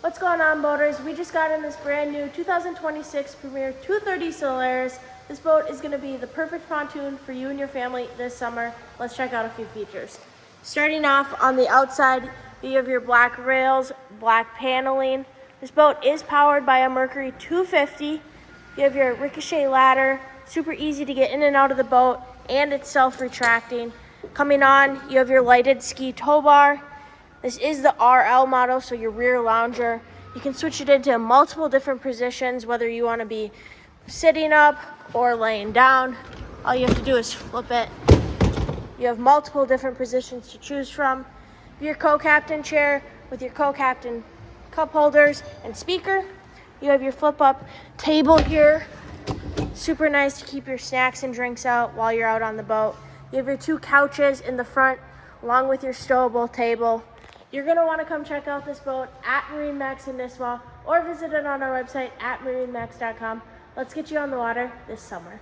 What's going on, boaters? We just got in this brand new 2026 Premier 230 Solaris. This boat is going to be the perfect pontoon for you and your family this summer. Let's check out a few features. Starting off on the outside, you have your black rails, black paneling. This boat is powered by a Mercury 250. You have your ricochet ladder, super easy to get in and out of the boat, and it's self-retracting. Coming on, you have your lighted ski tow bar. This is the RL model, so your rear lounger. You can switch it into multiple different positions, whether you want to be sitting up or laying down. All you have to do is flip it. You have multiple different positions to choose from. Your co-captain chair with your co-captain cup holders and speaker. You have your flip-up table here. Super nice to keep your snacks and drinks out while you're out on the boat. You have your two couches in the front, along with your stowable table. You're going to want to come check out this boat at MarineMax Nisswa or visit it on our website at MarineMax.com. Let's get you on the water this summer.